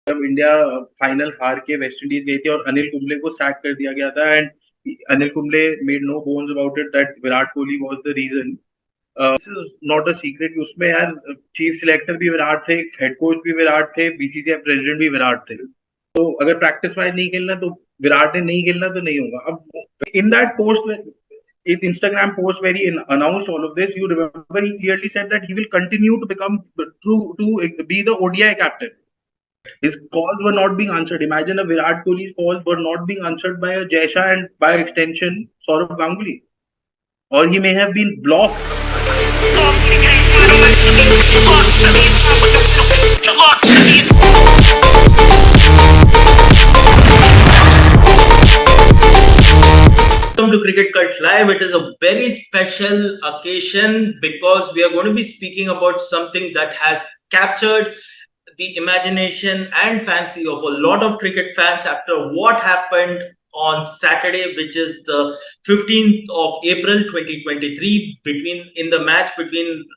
जब India final हार के वेस्ट इंडीज गई थी और अनिल कुंबले को सैक कर दिया गया था and Anil Kumble made no bones about it that Virat Kohli was the reason. This is not a secret कि उसमें यार चीफ सिलेक्टर भी विराट थे, हेड कोच भी विराट थे, बीसीसीआई प्रेसिडेंट भी विराट थे. तो अगर प्रैक्टिस मैच नहीं खेलना तो विराट ने नहीं खेलना तो नहीं होगा. अब in that post, in Instagram post where he announced all of this, you remember he clearly said that he will continue to become to be the ODI captain. His calls were not being answered. Imagine a Virat Kohli's calls were not being answered by a Jaisha and by extension Saurav Ganguly, or he may have been blocked. Welcome to Cricket Cults Live. It is a very special occasion because we are going to be speaking about something that has captured the imagination and fancy of a lot of cricket fans after what happened on Saturday, which is the 15th of April 2023, in the match between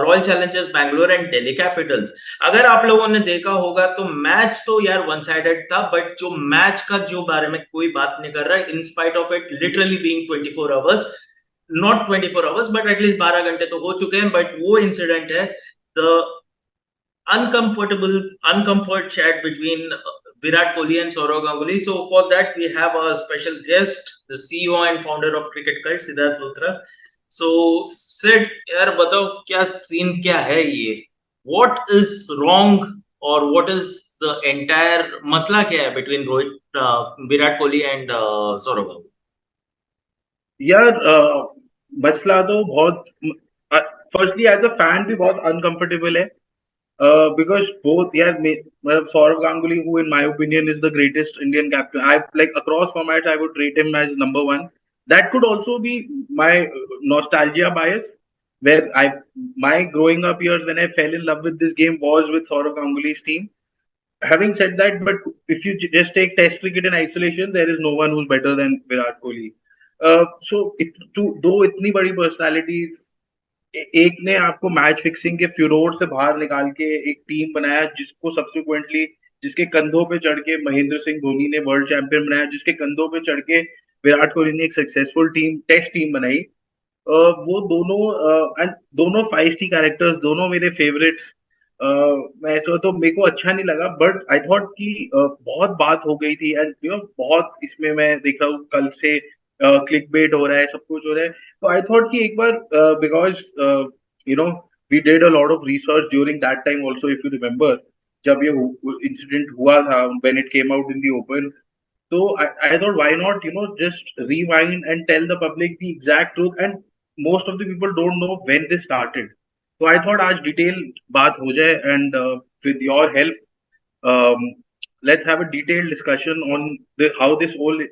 royal Challengers Bangalore and Delhi Capitals. अगर आप लोगों ने देखा होगा तो match तो यार one sided था, बट जो मैच का जो बारे में कोई बात नहीं कर रहा है, in spite of it literally being 24 hours, not 24 hours but at least 12 घंटे तो हो चुके हैं. बट वो इंसिडेंट है the uncomfort chat between Virat Kohli and Saurav Ganguly. So for that we have a special guest, the CEO and founder of Cricket Cult, Siddharth Luthra. So Sid, यार बताओ क्या सीन क्या है ये? What is wrong or what is the entire मसला क्या है between Virat Kohli and Saurav Ganguly? यार मसला तो बहुत, फर्स्टली एज अ फैन भी बहुत अनकंफर्टेबल है. Because both, yeah, Saurav Ganguly, who in my opinion is the greatest Indian captain, I like across formats, I would rate him as number one. That could also be my nostalgia bias, where my growing up years when I fell in love with this game was with Saurav Ganguly's team. Having said that, but if you just take Test cricket in isolation, there is no one who's better than Virat Kohli. Though इतनी बड़ी personalities, एक ने आपको match fixing के फ्यूरोर से बाहर निकाल के एक टीम बनाया, जिसको सब्सिक्वेंटली जिसके कंधों पे चढ़ के महेंद्र सिंह धोनी ने वर्ल्ड चैंपियन बनाया, जिसके कंधों पे चढ़ के विराट कोहली ने एक सक्सेसफुल टीम टेस्ट टीम बनाई. वो दोनों एंड दोनों फाइस्टी कैरेक्टर्स, दोनों मेरे फेवरेट्स. मैं ऐसा तो मेरे को अच्छा नहीं लगा, बट आई थॉट कि बहुत बात हो गई थी एंड बहुत इसमें मैं देख रहा हूँ कल से क्लिक बेट हो रहा है, सब कुछ हो रहा है. तो आई थॉट कि एक बार, because you know we did a lot of research during that time also, if you remember, जब ये इंसिडेंट हुआ था when it came out in the open. So I thought, why not, just rewind and tell the public the exact truth. And most of the people don't know when this started. So I thought आज detail बात हो जाए, and with your help, um, let's have a detailed discussion on how this whole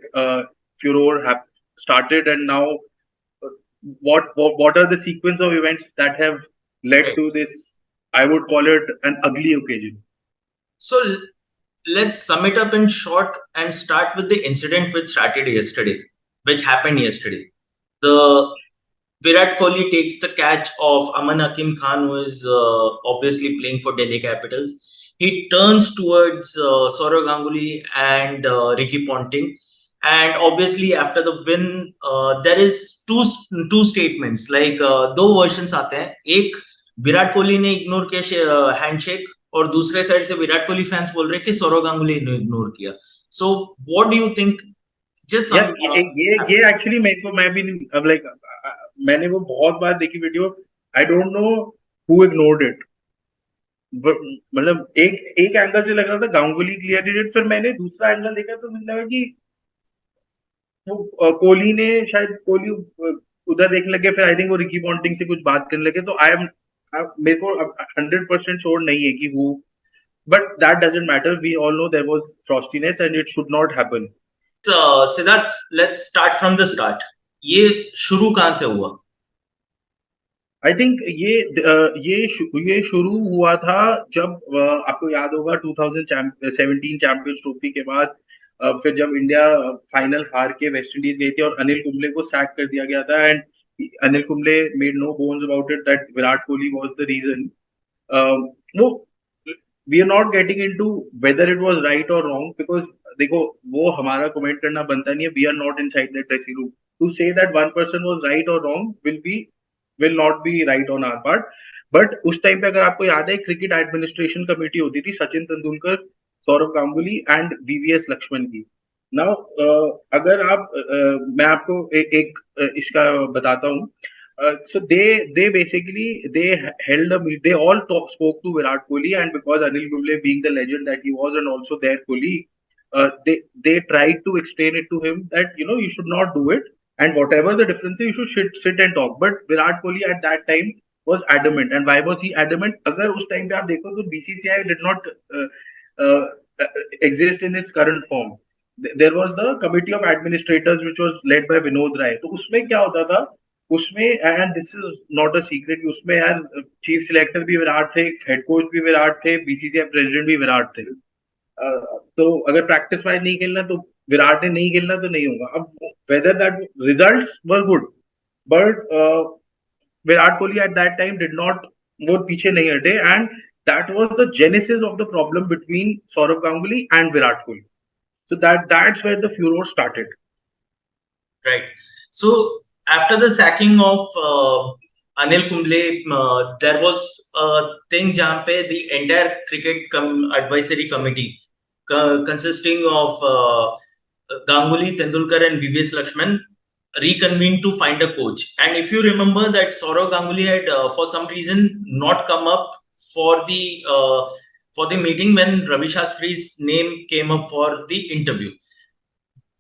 furor started, and now what are the sequence of events that have led to this. I would call it an ugly occasion. So let's sum it up in short and start with the incident which happened yesterday. The Virat Kohli takes the catch of Aman Hakim Khan, who is obviously playing for Delhi Capitals. He turns towards Saurav Ganguly and Ricky Ponting. And obviously after the win, there is two statements, like दो versions आते हैं. एक, विराट कोहली ने ignore किया handshake, और दूसरे side से Virat Kohli fans बोल रहे हैं कि सौरव गांगुली ने इग्नोर किया. So what do you think? Just ये एक्चुअली मेरे को, मैं भी अब लाइक मैंने वो बहुत बार देखी video. I don't know who ignored it. मतलब एक एंगल से लग रहा था गांगुली क्लियर इट, फिर मैंने दूसरा एंगल देखा तो मुझे लगा कि वो कोहली ने, शायद कोहली उधर देखने लगे, फिर आई थिंक वो रिकी पॉन्टिंग से कुछ बात करने लगे. तो मेरे को 100% श्योर नहीं है कि वो, but that doesn't matter. We all know there was frostiness and it should not happen. Siddharth, let's start from the start. ये शुरू कहां से हुआ? I think ये शुरू हुआ था जब आपको याद होगा 2017 चैंपियंस ट्रॉफी के बाद, फिर जब इंडिया फाइनल हार के वेस्ट इंडीज गई थी और अनिल कुंबले को सैक कर दिया गया था, and Anil Kumble made no bones about it that Virat Kohli was the reason. वो we are not getting into whether it was right or wrong, because देखो वो हमारा कमेंट करना बनता नहीं है. We are not inside that dressing room to say that one person was right or wrong. Will not be right on our part. But उस time पे अगर आपको याद है, क्रिकेट एडमिनिस्ट्रेशन कमेटी होती थी, सचिन तेंदुलकर, सौरव गांगुली एंड वीवीएस लक्ष्मण की. नाउ अगर आप मैं आपको एक इसका बताता हूँ. So they basically they held a meet. They all spoke to Virat Kohli, and because Anil Kumble being the legend that he was, and also their colleague, they tried to explain it to him that you should not do it, and whatever the difference is, you should sit and talk. But Virat Kohli at that time was adamant. And why was he adamant? अगर उस time पे आप देखो तो BCCI did not uh, exist in its current form. There was the committee of administrators which was led by Vinod Rai. तो उसमें क्या होता था, उसमें, and this is not a secret, उसमें यार चीफ सिलेक्टर भी विराट थे, हेड कोच भी विराट थे, बीसीसीआई प्रेसिडेंट भी विराट थे. तो अगर प्रैक्टिस वाइज नहीं खेलना तो विराट ने नहीं खेलना तो नहीं होगा. अब whether that results were good, but Virat Kohli at that time did not, वो पीछे नहीं हटे, and that was the genesis of the problem between Sourav Ganguly and Virat Kohli. So that's where the furor started. Right. So after the sacking of Anil Kumble, there was a thing जहाँ पे the entire cricket advisory committee consisting of Ganguly, Tendulkar, and VVS Lakshman reconvened to find a coach. And if you remember that Saurav Ganguly had for some reason not come up for the meeting when Ravi Shastri's name came up for the interview.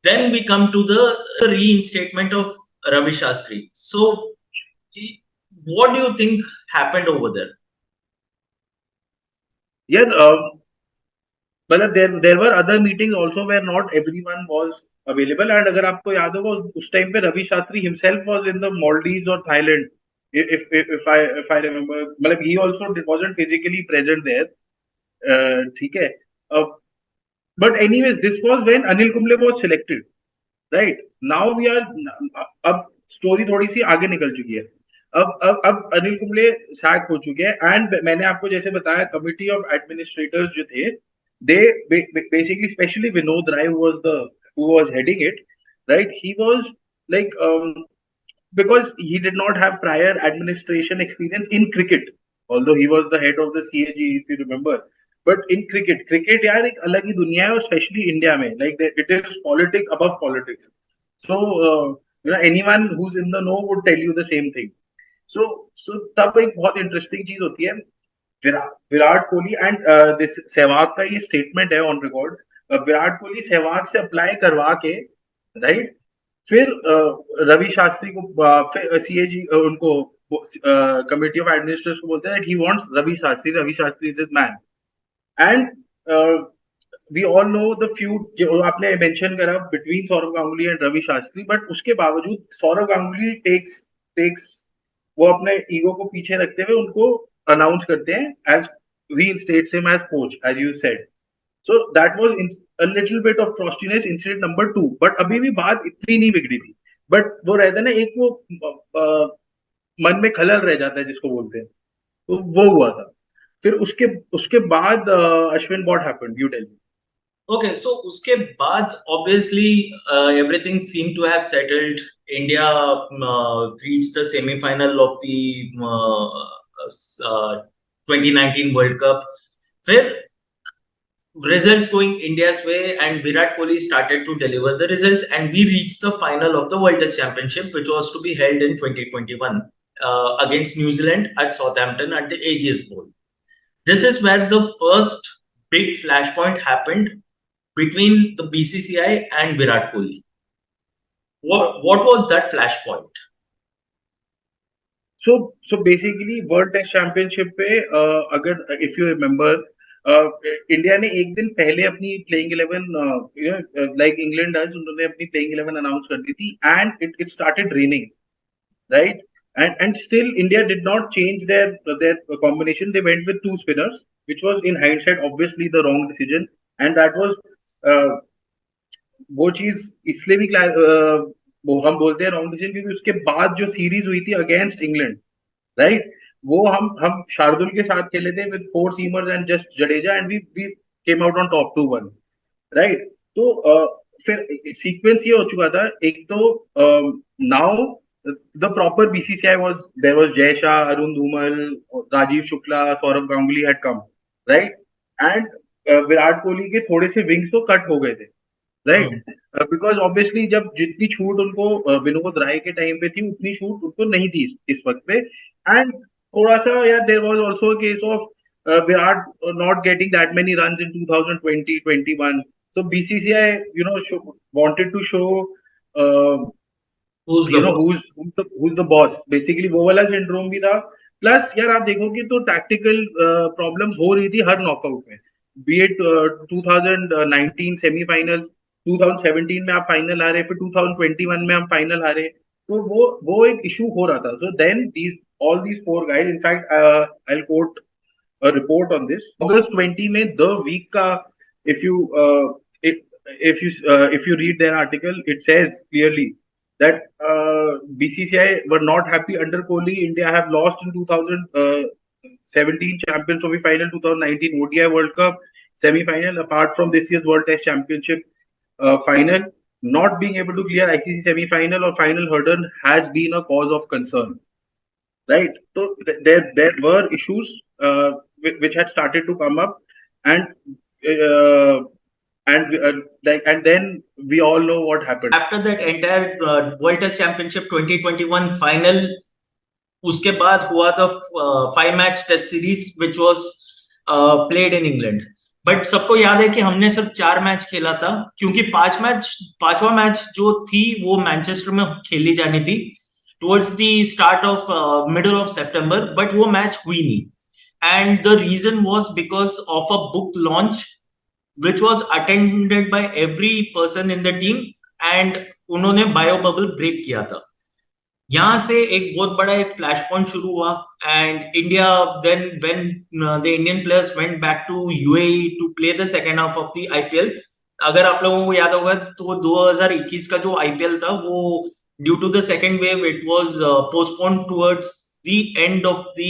Then we come to the reinstatement of Ravi Shastri. So what do you think happened over there? Yeah, मतलब there were other meetings also where not everyone was available. And अगर आपको याद होगा उस time पे Ravi Shastri himself was in the Maldives or Thailand, if I remember. मतलब he also wasn't physically present there. ठीक है. But anyways, this was when Anil Kumble was selected, right? Now we are, अब स्टोरी थोड़ी सी आगे निकल चुकी है. अब अनिल कुंबले सैक हो चुके हैं, एंड मैंने आपको जैसे बताया, कमिटी ऑफ एडमिनिस्ट्रेटर्स जो थे, they basically, especially Vinod Rai, who was heading it, right? He was like, because he did not have prior administration experience in cricket, although he was the head of the CAG, if you remember. But in cricket यार एक अलग ही दुनिया है, और especially India में, like it is politics above politics. So anyone who's in the know would tell you the same thing. So तब एक बहुत इंटरेस्टिंग चीज होती है. विराट कोहली एंड दिस सहवाग का ये स्टेटमेंट है ऑन रिकॉर्ड. विराट कोहली सहवाग से अप्लाई करवा के, राइट, फिर रवि शास्त्री को, फिर सीएजी उनको कमिटी ऑफ एडमिनिस्ट्रेटर्स को बोलते हैं that he wants Ravi Shastri is his man. And we all know the feud जो आपने मेंशन करा between Sourav Ganguly and Ravi Shastri. But उसके बावजूद सौरव गांगुली टेक्स वो अपने ईगो को पीछे रखते हुए उनको अनाउंस करते हैं as reinstates him as coach, as you said. So that was a little bit of frostiness, incident number 2. But अभी भी बात इतनी नहीं बिगड़ी थी. बट वो रहता है ना, एक वो मन में खलल रह जाता है जिसको बोलते हैं, तो वो हुआ था. फिर उसके बाद Ashwin, what happened, you tell me. Okay, so uske baad obviously everything seemed to have settled. India reached the semi-final of the 2019 World Cup. फिर results going India's way, and Virat Kohli started to deliver the results, and we reached the final of the World Test Championship, which was to be held in 2021 against New Zealand at Southampton at the Ageas Bowl. This is where the first big flashpoint happened between the BCCI and Virat Kohli. What was that flashpoint? So basically World Test Championship पे अगर if you remember, India ने एक दिन पहले अपनी playing 11, like England does, उन्होंने अपनी playing 11 announce कर दी थी, and it started raining, right? And still India did not change their combination. They went with 2 spinners, which was in hindsight obviously the wrong decision. And that was वो चीज इसलिए भी वो हम बोलते हैं रॉन्ग डिसीजन, क्योंकि उसके बाद जो सीरीज हुई थी अगेंस्ट इंग्लैंड, राइट, वो हम शार्दुल के साथ खेले थे with 4 seamers and just Jadeja and we came out on top 2-1, right? तो फिर सीक्वेंस ये हो चुका था, एक तो now the proper BCCI was, there was Jay Shah, Arun Dhumal, Rajeev Shukla, Sourav Ganguly had come, right? And Virat Kohli के थोड़े से विंग्स तो कट हो गए थे, राइट? बिकॉज ऑब्वियसली जब जितनी छूट उनको विनोद राय के टाइम पे थी उतनी छूट उनको नहीं थी इस वक्त पे। एंड थोड़ा सा यार there was also a case of Virat not getting that many runs in 2020-21, so BCCI wanted to show uh, Who's the boss? who's the boss, basically वो वाला सिंड्रोम भी था। प्लस यार आप देखोगे तो टैक्टिकल प्रॉब्लम्स हो रही थी हर नॉकआउट में, बी इट 2019 सेमीफाइनल्स, 2017 में आप फाइनल आ रहे, फिर 2021 में हम फाइनल हारे, तो वो एक इशू हो रहा था। So then these all these four guys, in fact I will quote a report on this. August 20 में the week का, if you if if you read their article, it says clearly that BCCI were not happy under Kohli. India have lost in 2017 Champions Trophy final, 2019 ODI World Cup semi-final. Apart from this year's World Test Championship final, not being able to clear ICC semi-final or final hurdle has been a cause of concern. Right? So there were issues which had started to come up, and uh, and then we all know what happened. After that entire World Test Championship 2021 final, उसके बाद हुआ था 5 match test series which was played in England. But सबको याद है कि हमने सिर्फ 4 मैच खेला था, क्योंकि 5वां मैच जो थी वो मैनचेस्टर में खेली जानी थी towards the start of middle of September, but वो मैच हुई नहीं। And the reason was because of a book launch which was attended by every person in the team, and उन्होंने बायो बबल ब्रेक किया था। यहां से एक बहुत बड़ा एक फ्लैश पॉइंट शुरू हुआ, and India then when the Indian players went back to UAE to play the second half of the IPL. अगर आप लोगों को याद होगा तो 2021 का जो आईपीएल था वो due to the second wave it was postponed towards the end of the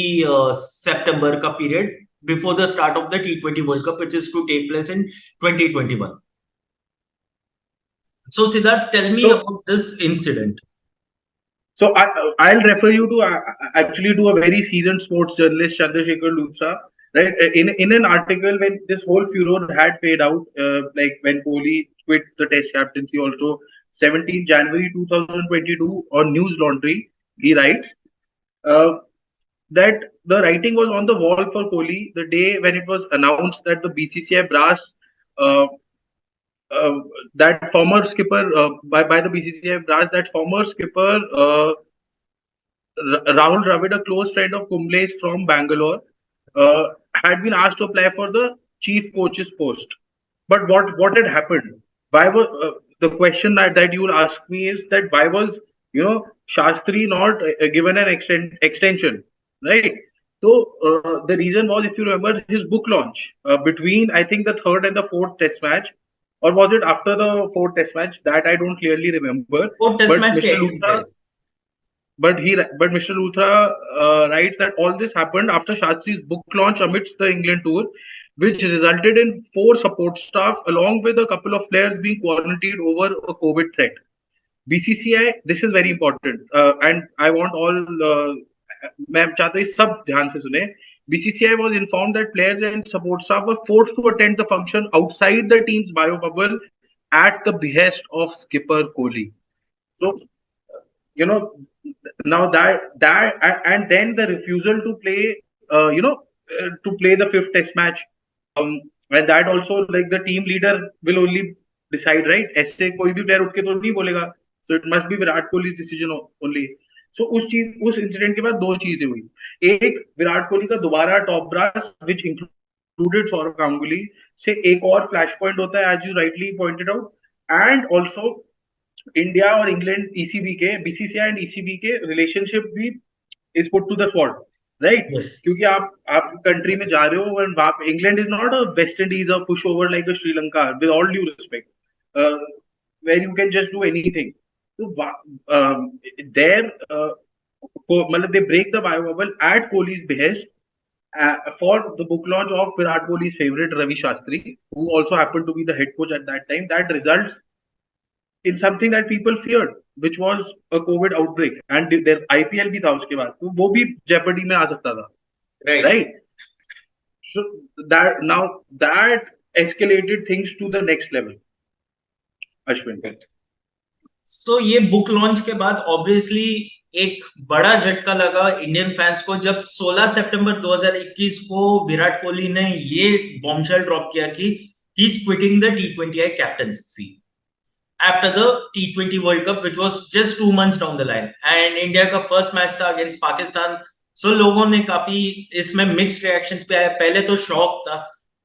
सितंबर का period before the start of the T20 World Cup, which is to take place in 2021. So Siddharth, tell me about this incident. So I'll refer you to actually to a very seasoned sports journalist, Chandrasekhar Luthra, right? In an article when this whole furor had faded out, like when Kohli quit the Test captaincy, also 17 January 2022 on News Laundry, he writes uh, that the writing was on the wall for Kohli the day when it was announced that the BCCI brass, uh, that former skipper by the BCCI brass, that former skipper Rahul Dravid, a close friend of Kumble's from Bangalore, had been asked to apply for the chief coach's post. But what had happened? Why was the question that you will ask me is that why was Shastri not given an extension, right? So the reason was, if you remember, his book launch between, I think, the third and the fourth Test match, or was it after the fourth Test match? That I don't clearly remember. Fourth Test But match Mr. Luthra, but Mr. Luthra writes that all this happened after Shastri's book launch amidst the England tour, which resulted in 4 support staff along with a couple of players being quarantined over a COVID threat. BCCI, this is very important, and I want all, मैं चाहता हूँ सब ध्यान से सुने. BCCI was informed that players and support staff were forced to attend the function outside the team's bio bubble at the behest of skipper Kohli. So, now and then the refusal to play, to play the 5th Test match, and that also, like, the team leader will only decide, right? ऐसे कोई भी player उठ के तो नहीं बोलेगा. So it must be Virat कोहली's decision only. So उस इंसिडेंट के बाद 2 चीजें हुई. एक, विराट कोहली का दोबारा top brass which included Saurabh Ganguly से एक और फ्लैश पॉइंट होता है, as you rightly pointed out, and also India और इंग्लैंड ईसीबी के, बीसीसीआई एंड ईसीबी के रिलेशनशिप भी is put to the sword, right? क्योंकि आप कंट्री में जा रहे हो and England is not a West Indies a push over like a Sri Lanka, with all due respect, where you can just do anything. So there मतलब they break the bio bubble at Kohli's behest for the book launch of Virat Kohli's favorite Ravi Shastri, who also happened to be the head coach at that time. That results in something that people feared, which was a COVID outbreak, and their IPL भी था उसके बाद, तो वो भी jeopardy में आ सकता था, Right. right? So that now that escalated things to the next level. Ashwin. सो ये बुक लॉन्च के बाद ऑब्वियसली एक बड़ा झटका लगा इंडियन फैंस को जब 16 सितंबर 2021 को विराट कोहली ने ये बॉम्बशेल ड्रॉप किया कि he is quitting the T20I captaincy after the T20 world cup which was just 2 months down the line and India का फर्स्ट मैच था अगेंस्ट पाकिस्तान. सो लोगों ने काफी इसमें मिक्स्ड रिएक्शंस पे आया. पहले तो शॉक था,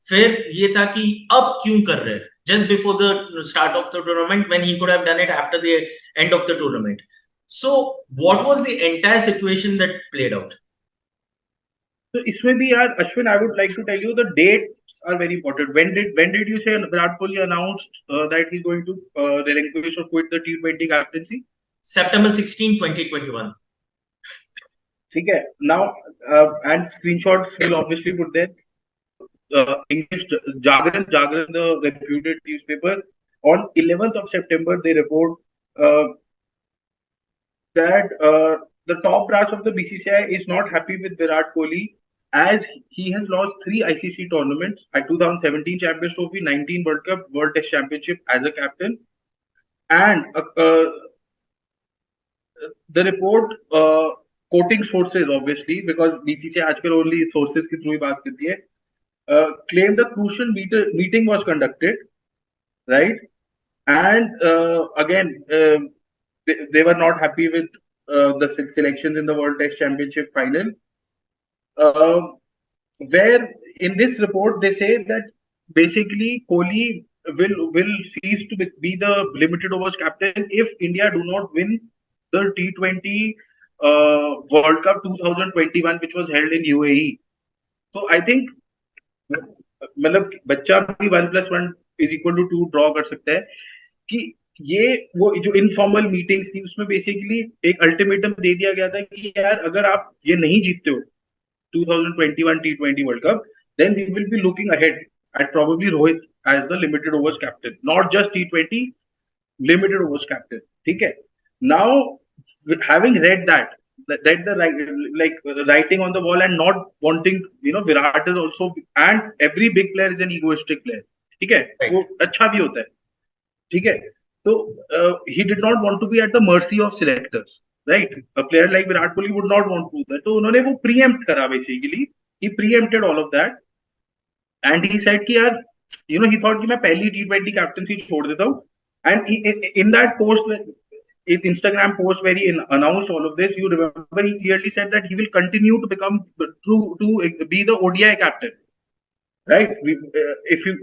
फिर ये था कि अब क्यों कर रहे हैं just before the start of the tournament when he could have done it after the end of the tournament. So what was the entire situation that played out? So इसमें भी यार Ashwin, I would like to tell you the dates are very important. When did you say Virat Kohli announced that he's going to relinquish or quit the T20 captaincy? September 16, 2021. ठीक है. Now and screenshots will obviously put there. English Jagran, the reputed newspaper, on 11th of September they report that the top brass of the BCCI is not happy with Virat Kohli as he has lost 3 ICC tournaments: a 2017 Champions Trophy, 19 World Cup, World Test Championship as a captain, and the report quoting sources obviously because BCCI आजकल only sources के through ही बात करती है. Claimed a crucial meeting was conducted, right? And again, they were not happy with the selections in the World Test Championship final. Where in this report they say that basically Kohli will cease to be the limited overs captain if India do not win the T20 World Cup 2021, which was held in UAE. So I think मतलब बच्चा भी 1+1=2 draw कर सकता है कि ये वो जो इनफॉर्मल मीटिंग्स थी उसमें बेसिकली एक अल्टीमेटम दे दिया गया था कि यार अगर आप ये नहीं जीतते हो 2021 T20 world cup, then we will be looking ahead at probably Rohit as the limited overs captain, not just T20 limited overs captain. ठीक है. Now having read that the writing on the wall and not wanting, Virat is also, and every big player is an egoistic player. ठीक है. Right. वो अच्छा भी होता है. ठीक है. So he did not want to be at the mercy of selectors, right? A player like Virat Kohli would not want to do that. तो उन्होंने वो preempt करा basically. He preempted all of that, and he said कि यार, he thought कि मैं पहली T20 captaincy छोड़ देता हूँ. And in that post, in Instagram post where he announced all of this, you remember he clearly said that he will continue to become to be the ODI captain, right? If you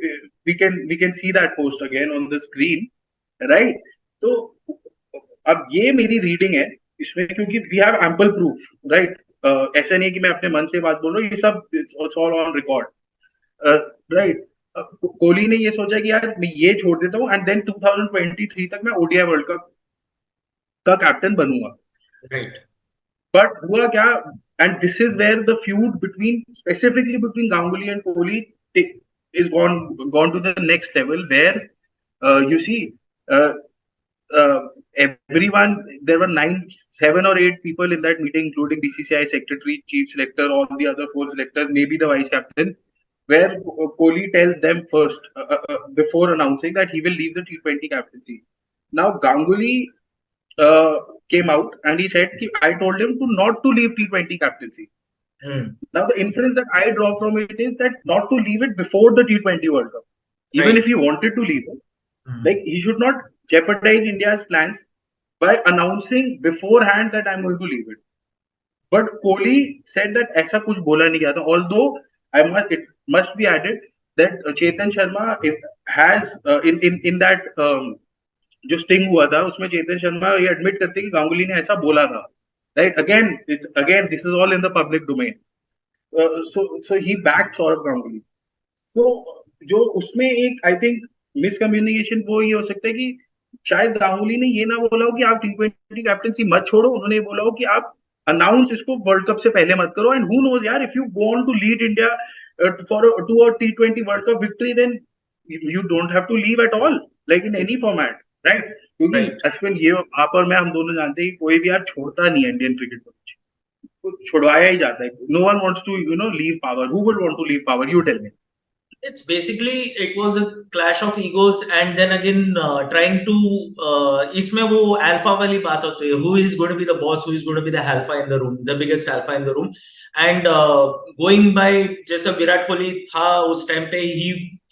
we can see that post again on the screen, right? तो अब ये मेरी reading है इसमें क्योंकि we have ample proof, right? ऐसा नहीं कि मैं अपने मन से बात बोल रहा हूँ, ये सब it's all on record, right? Kohli ने ये सोचा कि यार मैं ये छोड़ देता हूँ एंड देन 2023 तक मैं ओडीआई वर्ल्ड कप का कैप्टन बनूंगा. Right. बट हुआ क्या, and this is where the feud specifically between Ganguly and Kohli is gone to the next level where you see everyone, there were 7 or 8 people in that meeting, including BCCI secretary, chief selector, all the other 4 selectors, maybe the vice captain, where Kohli tells them first before announcing that he will leave the T20 captaincy. Now Ganguly came out and he said I told him to not to leave T20 captaincy. Now the inference that I draw from it is that not to leave it before the T20 World Cup. Even Right. if he wanted to leave it, like he should not jeopardize India's plans by announcing beforehand that I'm going to leave it. But Kohli said that ऐसा कुछ बोला नहीं गया था. Although it must be added that Chetan Sharma has in that जो sting हुआ था उसमें चेतन शर्मा ये एडमिट करते कि गांगुली ने ऐसा बोला था, right? Again this is all in the public domain. So he back Sourav Ganguly. So जो उसमें एक आई थिंक मिसकम्युनिकेशन वो ये हो सकता है कि शायद गांगुली ने ये ना बोला हो कि आप T20 कैप्टनसी मत छोड़ो, उन्होंने बोला हो कि आप अनाउंस इसको वर्ल्ड कप से पहले मत करो. एंड हु नोज यार, if you go on to lead India for to a T20 world cup victory, then you don't have to leave at all, like in any format, right? क्योंकि Right. अश्विन, ये आप और मैं, हम दोनों जानते हैं कि कोई भी यार छोड़ता नहीं है इंडियन क्रिकेट को, तो छुड़वाया ही जाता है. No one wants to leave power. Who would want to leave power? You tell me. It's basically it was a clash of egos, and then again trying to इसमें वो alpha वाली बात होती है, who is going to be the boss, who is going to be the alpha in the room, the biggest alpha in the room. And going by जैसा विराट कोहली था उस time पे,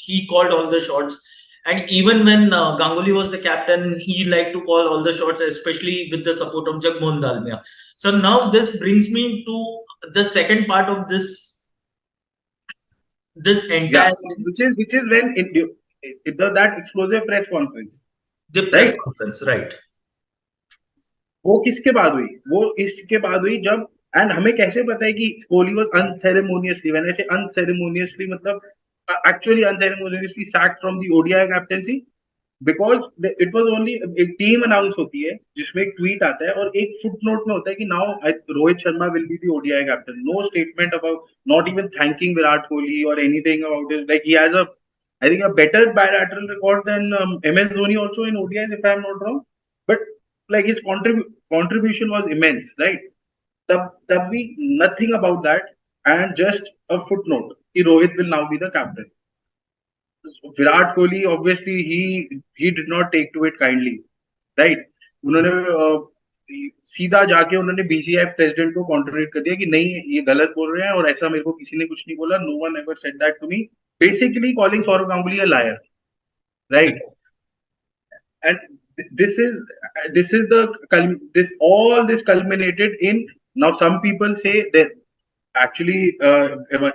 he called all the shots. And even when Ganguly was the captain, he liked to call all the shots, especially with the support of Jagmohan Dalmia. So now this brings me to the second part of this Yeah, entire so thing. which is when that explosive press conference, The press right? conference, right? वो किसके बाद हुई? वो इसके बाद हुई जब, and हमें कैसे पता है कि Kohli was unceremoniously, when I say unceremoniously, मतलब actually unceremoniously sacked from the ODI captaincy, because it was only, एक टीम अनाउंस होती है जिसमें एक ट्वीट आता है और एक फुट नोट में होता है कि now Rohit Sharma will be the ODI captain. No statement about, not even thanking Virat Kohli और anything about it. Like he has a, I think, a better bilateral record than MS Dhoni also in ODIs, if I'm not wrong. But like his contribution was immense, right? Tab bhi nothing about that, and just a footnote. Ki Rohit will now be the captain. Virat Kohli obviously he did not take to it kindly, right? उन्होंने सीधा जाके उन्होंने BCCI president को contradict कर दिया कि नहीं, ये गलत बोल रहे हैं और ऐसा मेरे को किसी ने कुछ नहीं बोला. No one ever said that to me. Basically calling Sourav Ganguly a liar, right? And this is the this all this culminated in, now some people say that actually,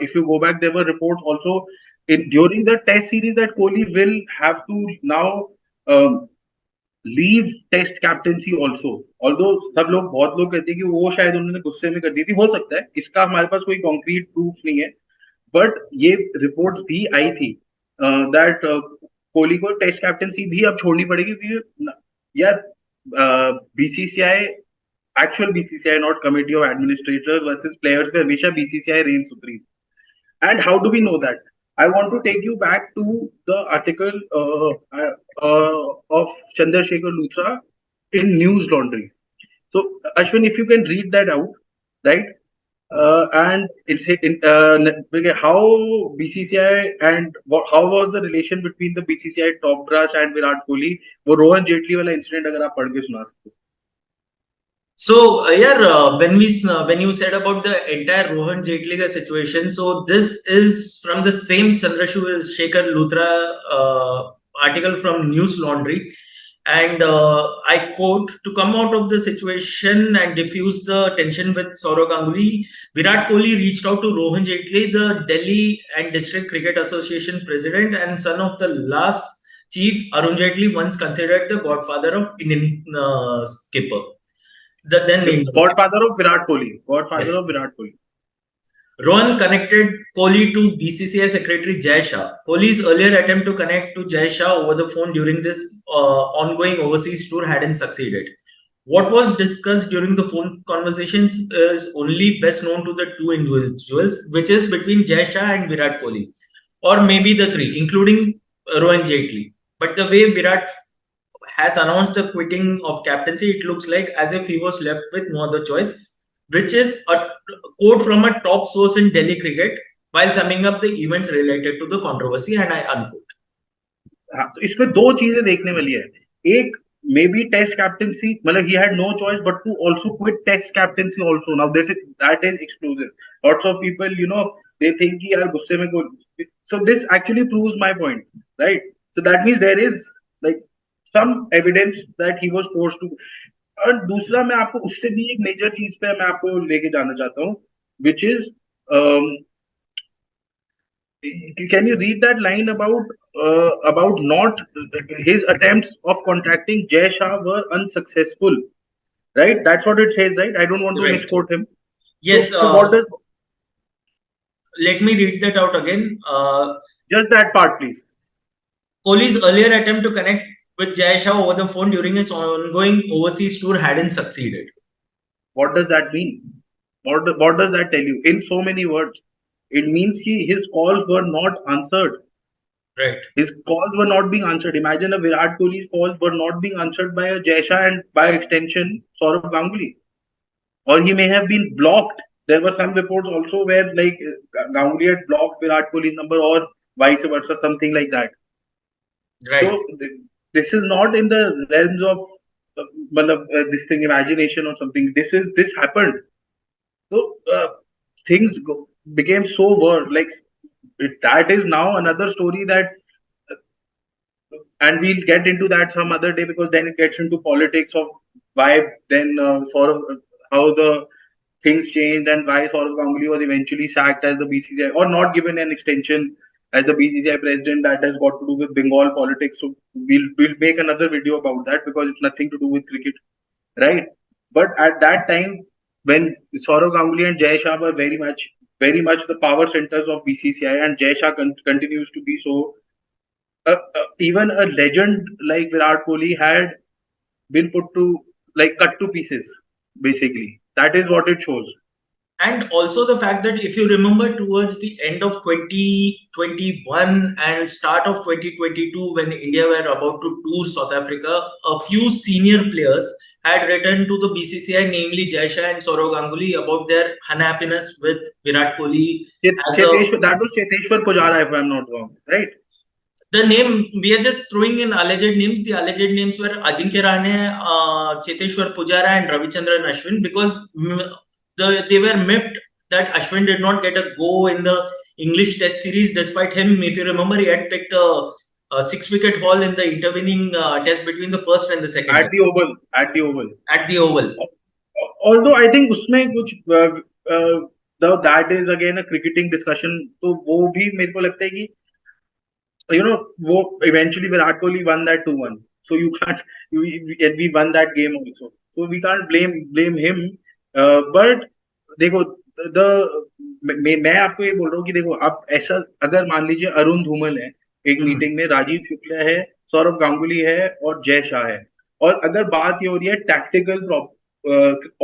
if you go back, there were reports also during the test series that Kohli will have to now um, leave test captaincy also. Although सब लोग, बहुत लोग कहते हैं कि वो शायद उन्होंने गुस्से में कर दी थी, हो सकता है, इसका हमारे पास कोई कॉन्क्रीट प्रूफ नहीं है. बट ये रिपोर्ट्स भी आई थी दैट कोहली को टेस्ट कैप्टेंसी भी अब छोड़नी पड़ेगी, क्योंकि यार BCCI, actual BCCI, not committee of administrator versus players पे हमेशा BCCI rain supreme. And how do we know that? I want to take you back to the article of Chandrasekhar Luthra in News Laundry. So, Ashwin, if you can read that out, right? And it's how BCCI and how was the relation between the BCCI top brass and Virat Kohli? वो रोहन जेटली वाला incident अगर आप पढ़ के सुना सकते. So when you said about the entire Rohan Jaitley situation, so this is from the same Chandrasekhar Luthra article from News Laundry, and I quote: "To come out of the situation and diffuse the tension with Saurav Ganguly, Virat Kohli reached out to Rohan Jaitley, the Delhi and District Cricket Association president and son of the last chief Arun Jaitley, once considered the godfather of Indian skipper." The then named Godfather of Virat Kohli. Godfather Yes. of Virat Kohli. Rohan connected Kohli to BCCI Secretary Jai Shah. Kohli's earlier attempt to connect to Jai Shah over the phone during this ongoing overseas tour hadn't succeeded. What was discussed during the phone conversations is only best known to the two individuals, which is between Jai Shah and Virat Kohli, or maybe the three, including Rohan Jaitley. But the way Virat has announced the quitting of captaincy, it looks like as if he was left with no other choice, which is a quote from a top source in Delhi cricket while summing up the events related to the controversy, and I unquote. हाँ, तो इसमें दो चीजें देखने वाली है. एक, may be test captaincy, मतलब he had no choice but to also quit test captaincy also. Now that is explosive. Lots of people, they think कि यार गुस्से में को, so this actually proves my point, right? So that means there is like some evidence that he was forced to. और दूसरा, मैं आपको उससे भी एक मेजर चीज पे मैं आपको लेके जाना चाहता हूँ, which is can you read that line about not his attempts of contacting Jay Shah were unsuccessful, right? That's what it says, right? I don't want to Right. misquote him. Yes. So what does? Let me read that out again. Just that part, please. Kohli's earlier attempt to connect with Jai Shah over the phone during his ongoing overseas tour hadn't succeeded. What does that mean? What does that tell you? In so many words, it means his calls were not answered. Right. His calls were not being answered. Imagine a Virat Kohli's calls were not being answered by a Jay Shah and by extension Saurav Ganguly, or he may have been blocked. There were some reports also where like Ganguly had blocked Virat Kohli's number or vice versa, something like that. Right. So this is not in the realms of this thing imagination or something. This happened. So things became so worse. Like that is now another story that, and we'll get into that some other day because then it gets into politics of why then sort of how the things changed and why Saurav Ganguly was eventually sacked as the BCCI or not given an extension as the BCCI president. That has got to do with Bengal politics. So we'll make another video about that because it's nothing to do with cricket, right? But at that time, when Saurav Ganguly and Jay Shah were very much the power centers of BCCI, and Jay Shah continues to be so. Even a legend like Virat Kohli had been put to like cut to pieces. Basically, that is what it shows. And also the fact that if you remember towards the end of 2021 and start of 2022, when India were about to tour South Africa, a few senior players had written to the BCCI, namely Jai Shah and Saurav Ganguly, about their unhappiness with Virat Kohli as a That was Cheteshwar Pujara, if I'm not wrong, right? the name we are just throwing in alleged names. The alleged names were Ajinkya Rahane, Cheteshwar Pujara, and Ravichandran Ashwin because they were miffed that Ashwin did not get a go in the English Test series, despite him, if you remember, he had picked a 6-wicket haul in the intervening test between the first and the second At test. the Oval, at the Oval. At the Oval. Although I think उसमें कुछ though that is again a cricketing discussion, तो वो भी मेरे को लगता है कि eventually Virat Kohli won that 2-1. So you can't, we won that game also. So we can't blame him. But देखो मैं आपको ये बोल रहा हूँ कि देखो आप ऐसा अगर मान लीजिए अरुण धूमल है एक मीटिंग में, राजीव शुक्ला है, सौरव गांगुली है और जय शाह है, और अगर बात ये हो रही है tactical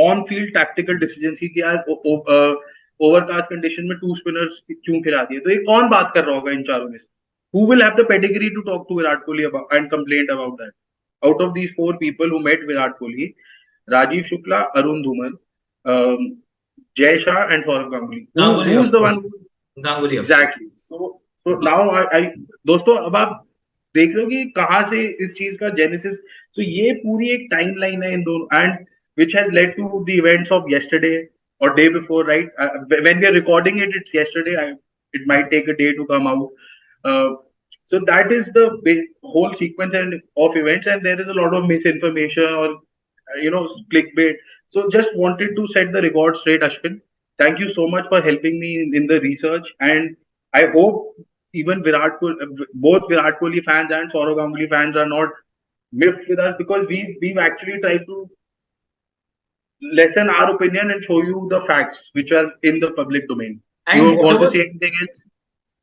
on field tactical decision की यार ओवरकास्ट कंडीशन में 2 स्पिनर्स क्यों खिला दिए, तो ये कौन बात कर रहा होगा इन चारों में से? Who will have the pedigree to talk to Virat Kohli about and complain about that? Out of these 4 people who met Virat Kohli, Rajiv Shukla, Arun Dhumal, Jay Shah, and Saurav Ganguly. Ganguly, Who's of the course. one? Ganguly, of course. Exactly. So now दोस्तों अब आप देख रहे हो कि कहाँ से इस चीज का जेनेसिस. So ये पूरी एक टाइमलाइन है इन दोनों, and which has led to the events of yesterday or day before, right? When we are recording it, it's yesterday. It might take a day to come out. Uh, so that is the whole sequence and of events, and there is a lot of misinformation or clickbait. So just wanted to set the record straight, Ashwin. Thank you so much for helping me in the research, and I hope even both Virat Kohli fans and Saurav Ganguly fans are not miffed with us, because we've actually tried to lessen our opinion and show you the facts which are in the public domain. And You want to whatever say anything else?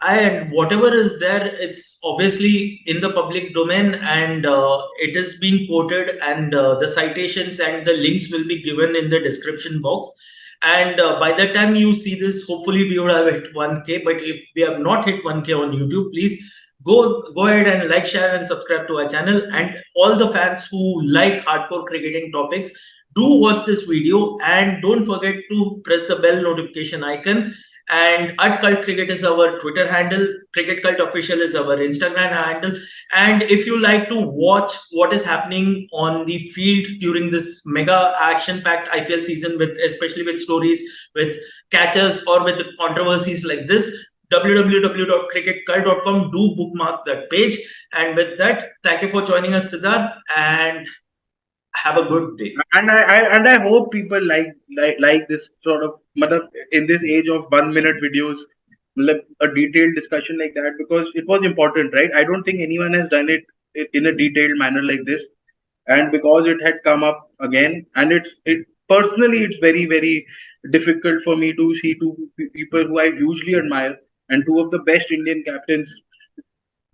and whatever is there, it's obviously in the public domain, and it is being quoted, and the citations and the links will be given in the description box. And by the time you see this, hopefully we would have hit 1K. But if we have not hit 1K on YouTube, please go ahead and like, share, and subscribe to our channel. And all the fans who like hardcore cricketing topics, do watch this video, and don't forget to press the bell notification icon. And at Cult Cricket is our Twitter handle. Cricket Cult Official is our Instagram handle. And if you like to watch what is happening on the field during this mega action-packed IPL season, with especially with stories, with catches, or with controversies like this, www.cricketcult.com, do bookmark that page. And with that, thank you for joining us, Siddharth, and have a good day. And I hope people like this sort of in this age of 1 minute videos, a detailed discussion like that, because it was important, right? I don't think anyone has done it in a detailed manner like this, and because it had come up again, and it personally, it's very difficult for me to see two people who I hugely admire, and two of the best Indian captains,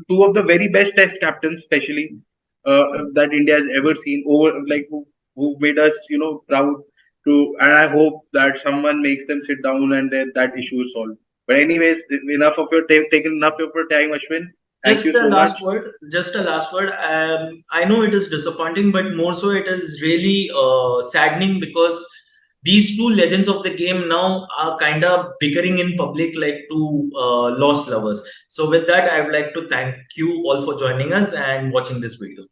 two of the very best test captains, especially that India has ever seen, over like who've made us proud. and I hope that someone makes them sit down and then that issue is solved. But anyways, enough of your taken enough of your time, Ashwin. Thank you Just a so much. last word. Just a last word. I know it is disappointing, but more so, it is really saddening because these two legends of the game now are kind of bickering in public like two lost lovers. So, with that, I would like to thank you all for joining us and watching this video.